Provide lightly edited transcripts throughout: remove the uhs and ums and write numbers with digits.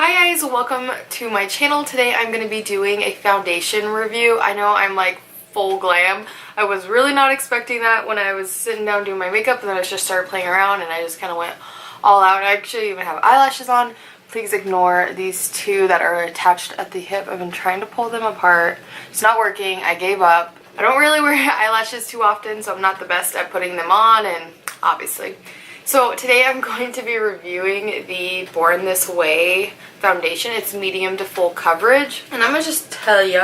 Hi guys, welcome to my channel. Today I'm going to be doing a foundation review. I know I'm like full glam. I was really not expecting that when I was sitting down doing my makeup, and then I just started playing around and I just kind of went all out. I actually even have eyelashes on. Please ignore these two that are attached at the hip. I've been trying to pull them apart. It's not working. I gave up. I don't really wear eyelashes too often, so I'm not the best at putting them on, and obviously. So today I'm going to be reviewing the Born This Way foundation. It's medium to full coverage, and I'm gonna just tell you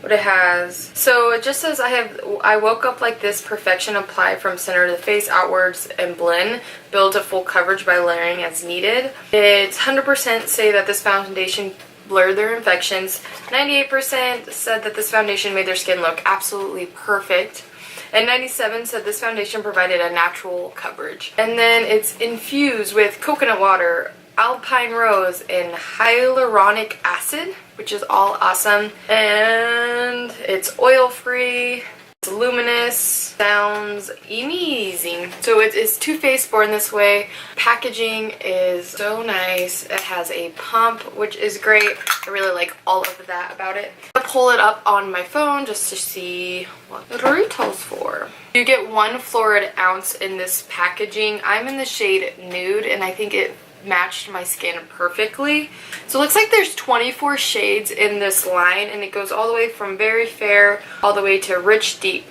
what it has. So it just says I woke up like this, perfection, apply from center to the face, outwards, and blend, build to full coverage by layering as needed. It's 100% say that this foundation blurred their infections. 98% said that this foundation made their skin look absolutely perfect. And 97 said this foundation provided a natural coverage. And then it's infused with coconut water, alpine rose, and hyaluronic acid, which is all awesome. And it's oil-free, it's luminous, sounds amazing. So it is Too Faced Born This Way. Packaging is so nice. It has a pump, which is great. I really like all of that about it. I'll pull it up on my phone just to see what it retails for. You get 1 florid ounce in this packaging. I'm in the shade Nude, and I think it matched my skin perfectly. So it looks like there's 24 shades in this line, and it goes all the way from very fair all the way to rich deep.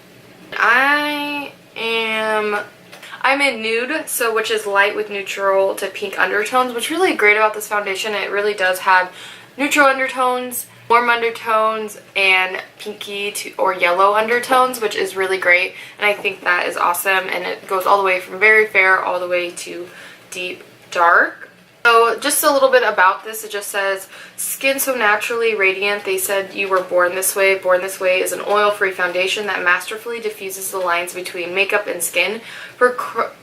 I'm in Nude, so which is light with neutral to pink undertones. What's really great about this foundation, it really does have neutral undertones, warm undertones, and pinky to or yellow undertones, which is really great, and I think that is awesome. And it goes all the way from very fair all the way to deep dark. So just a little bit about this. It just says, skin so naturally radiant, they said you were born this way. Born This Way is an oil-free foundation that masterfully diffuses the lines between makeup and skin for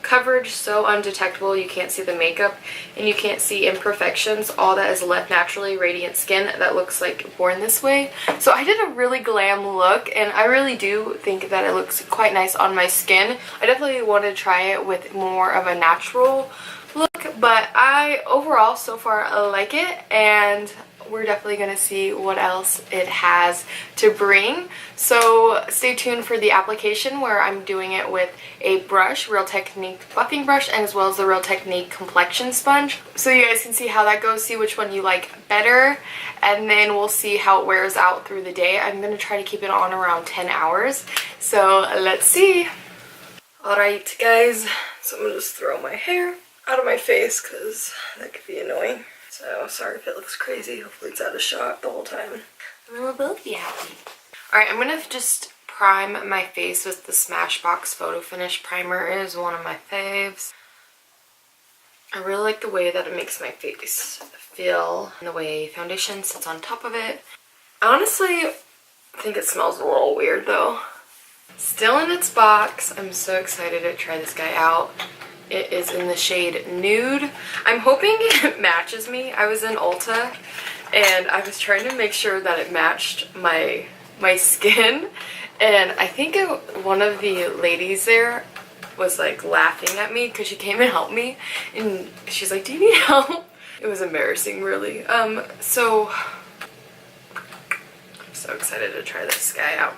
coverage so undetectable you can't see the makeup and you can't see imperfections. All that is left naturally radiant skin that looks like Born This Way. So I did a really glam look, and I really do think that it looks quite nice on my skin. I definitely want to try it with more of a natural look, but I overall so far like it, and we're definitely going to see what else it has to bring. So stay tuned for the application, where I'm doing it with a brush, Real Technique buffing brush, and as well as the Real Technique complexion sponge, so you guys can see how that goes, see which one you like better, and then we'll see how it wears out through the day. I'm going to try to keep it on around 10 hours, so let's see. Alright guys, so I'm going to just throw my hair out of my face because that could be annoying. So sorry if it looks crazy. Hopefully it's out of shot the whole time, and then we'll both be happy. Alright, I'm gonna just prime my face with the Smashbox Photo Finish Primer. It is one of my faves. I really like the way that it makes my face feel and the way foundation sits on top of it. I honestly think it smells a little weird though. Still in its box. I'm so excited to try this guy out. It is in the shade Nude. I'm hoping it matches me. I was in Ulta and I was trying to make sure that it matched my skin, and I think one of the ladies there was like laughing at me because she came and helped me, and she's like, do you need help? It was embarrassing, really. So I'm so excited to try this guy out.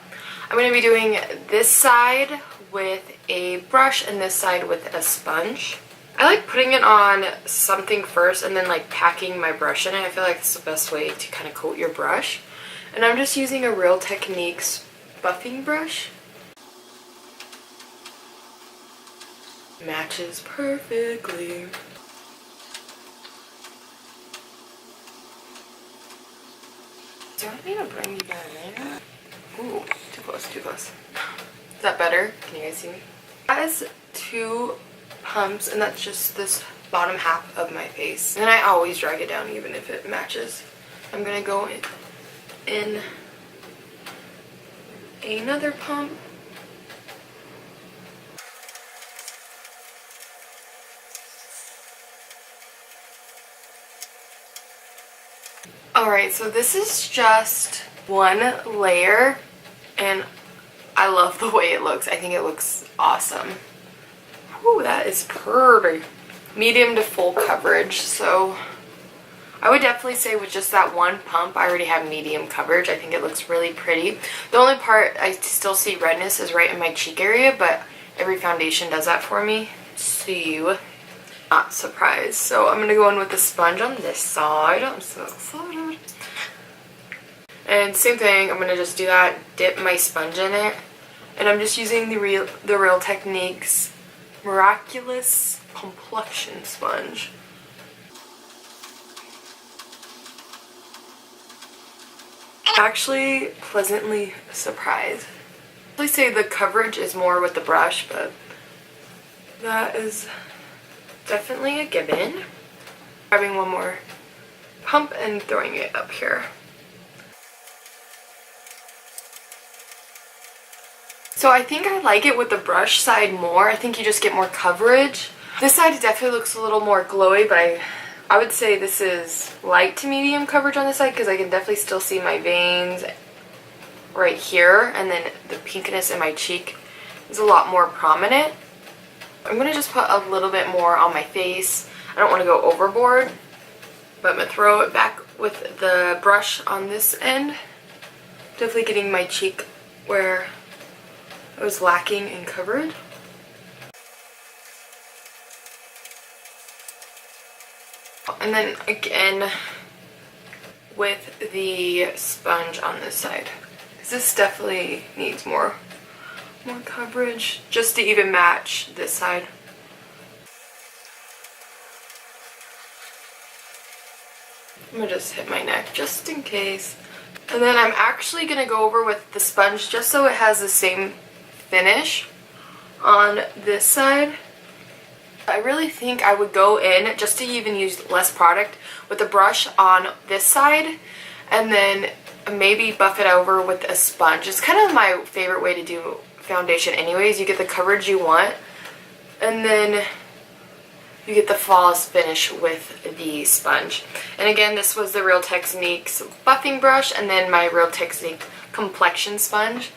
I'm going to be doing this side with a brush and this side with a sponge. I like putting it on something first and then like packing my brush in it. I feel like it's the best way to kind of coat your brush. And I'm just using a Real Techniques buffing brush. Matches perfectly. Do I need to bring you down there? Ooh, too close, too close. Is that better? Can you guys see me? That is 2 pumps, and that's just this bottom half of my face. And I always drag it down even if it matches. I'm gonna go in another pump. Alright, so this is just 1 layer, and I love the way it looks. I think it looks awesome. Ooh, that is pretty. Medium to full coverage, so I would definitely say with just that one pump, I already have medium coverage. I think it looks really pretty. The only part I still see redness is right in my cheek area, but every foundation does that for me. So, not surprised. So I'm going to go in with the sponge on this side. I'm so excited. And same thing, I'm going to just do that, dip my sponge in it. And I'm just using the Real Techniques Miraculous Complexion Sponge. Actually pleasantly surprised. I say the coverage is more with the brush, but that is definitely a given. Grabbing one more pump and throwing it up here. So I think I like it with the brush side more. I think you just get more coverage. This side definitely looks a little more glowy, but I would say this is light to medium coverage on this side because I can definitely still see my veins right here, and then the pinkness in my cheek is a lot more prominent. I'm going to just put a little bit more on my face. I don't want to go overboard, but I'm going to throw it back with the brush on this end. Definitely getting my cheek where I was lacking in coverage. And then again with the sponge on this side. This definitely needs more coverage just to even match this side. I'm gonna just hit my neck just in case. And then I'm actually gonna go over with the sponge just so it has the same finish on this side. I really think I would go in just to even use less product with the brush on this side and then maybe buff it over with a sponge. It's kind of my favorite way to do foundation anyways. You get the coverage you want and then you get the flawless finish with the sponge. And again, this was the Real Techniques buffing brush and then my Real Techniques complexion sponge.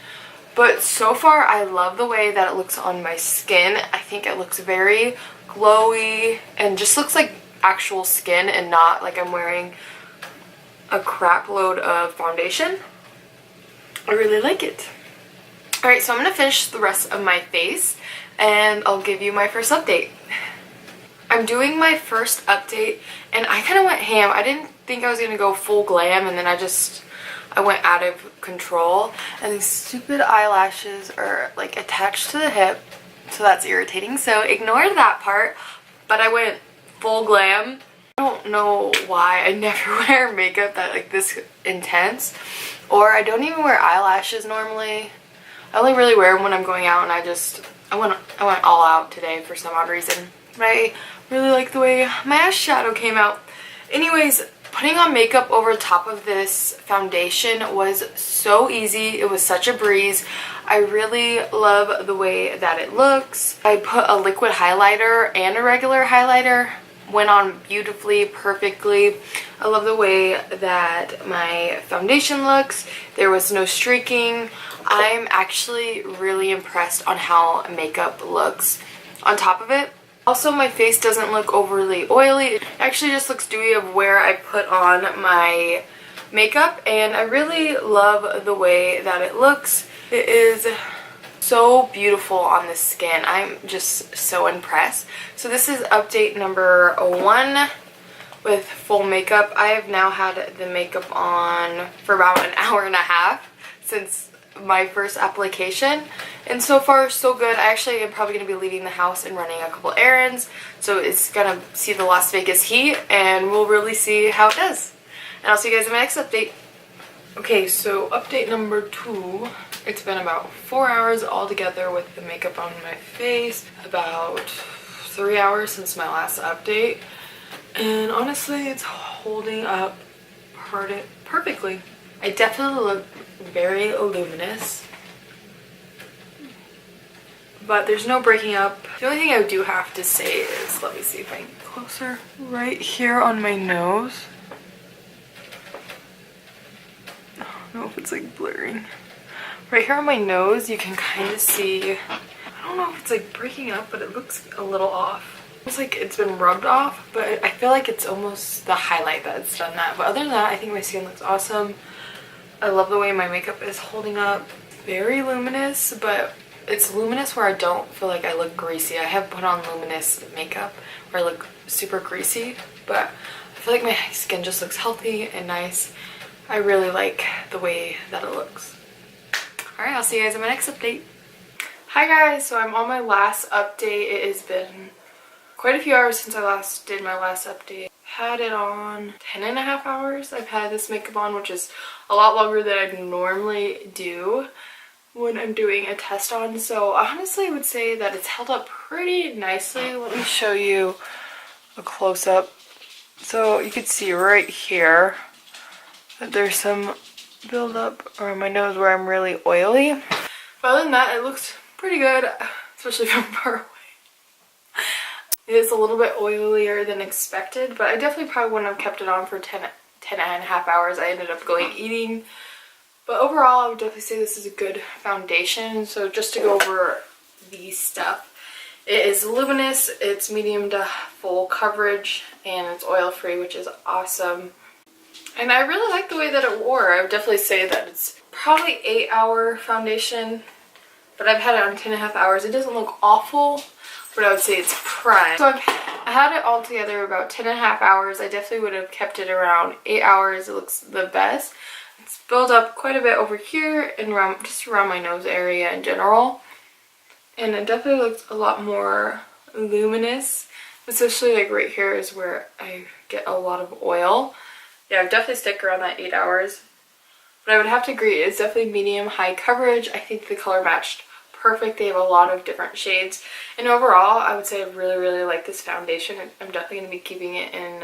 But so far I love the way that it looks on my skin. I think it looks very glowy and just looks like actual skin and not like I'm wearing a crap load of foundation. I really like it. Alright, so I'm going to finish the rest of my face and I'll give you my first update. I'm doing my first update and I kind of went ham. I didn't think I was going to go full glam and then I went out of control. And these stupid eyelashes are like attached to the hip, so that's irritating. So ignore that part, but I went full glam. I don't know why I never wear makeup that like this intense, or I don't even wear eyelashes normally. I only really wear them when I'm going out, and I went all out today for some odd reason. But I really like the way my eyeshadow came out. Anyways, putting on makeup over top of this foundation was so easy. It was such a breeze. I really love the way that it looks. I put a liquid highlighter and a regular highlighter. Went on beautifully, perfectly. I love the way that my foundation looks. There was no streaking. I'm actually really impressed on how makeup looks on top of it. Also, my face doesn't look overly oily. It actually just looks dewy of where I put on my makeup, and I really love the way that it looks. It is so beautiful on the skin. I'm just so impressed. So this is update number 1 with full makeup. I have now had the makeup on for about an hour and a half since my first application, and so far so good. I actually am probably going to be leaving the house and running a couple errands, so it's going to see the Las Vegas heat and we'll really see how it does. And I'll see you guys in my next update. Okay, so update number 2. It's been about 4 hours altogether with the makeup on my face, about 3 hours since my last update, and honestly it's holding up perfectly. I definitely look very luminous, but there's no breaking up. The only thing I do have to say is, let me see if I can get closer, right here on my nose. I don't know if it's like blurring. Right here on my nose, you can kind of see, I don't know if it's like breaking up, but it looks a little off. It's like it's been rubbed off, but I feel like it's almost the highlight that's done that. But other than that, I think my skin looks awesome. I love the way my makeup is holding up. Very luminous, but it's luminous where I don't feel like I look greasy. I have put on luminous makeup where I look super greasy, but I feel like my skin just looks healthy and nice. I really like the way that it looks. Alright, I'll see you guys in my next update. Hi guys, so I'm on my last update. It has been quite a few hours since I last did my last update. Had it on 10.5 hours. I've had this makeup on, which is a lot longer than I normally do when I'm doing a test on. So I honestly would say that it's held up pretty nicely. Let me show you a close-up. So you can see right here that there's some buildup around my nose where I'm really oily. But other than that, it looks pretty good, especially from far away. It is a little bit oilier than expected, but I definitely probably wouldn't have kept it on for 10.5 hours. I ended up going eating. But overall, I would definitely say this is a good foundation. So just to go over the stuff. It is luminous, it's medium to full coverage, and it's oil free, which is awesome. And I really like the way that it wore. I would definitely say that it's probably 8-hour foundation, but I've had it on 10.5 hours. It doesn't look awful, but I would say it's prime. So I had it all together about 10.5 hours. I definitely would have kept it around 8 hours. It looks the best. It's built up quite a bit over here and around, just around my nose area in general. And it definitely looks a lot more luminous, especially like right here is where I get a lot of oil. Yeah, I would definitely stick around that 8 hours. But I would have to agree, it's definitely medium high coverage. I think the color matched perfect. They have a lot of different shades. And overall, I would say I really, really like this foundation. I'm definitely going to be keeping it in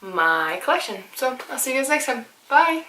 my collection. So I'll see you guys next time. Bye!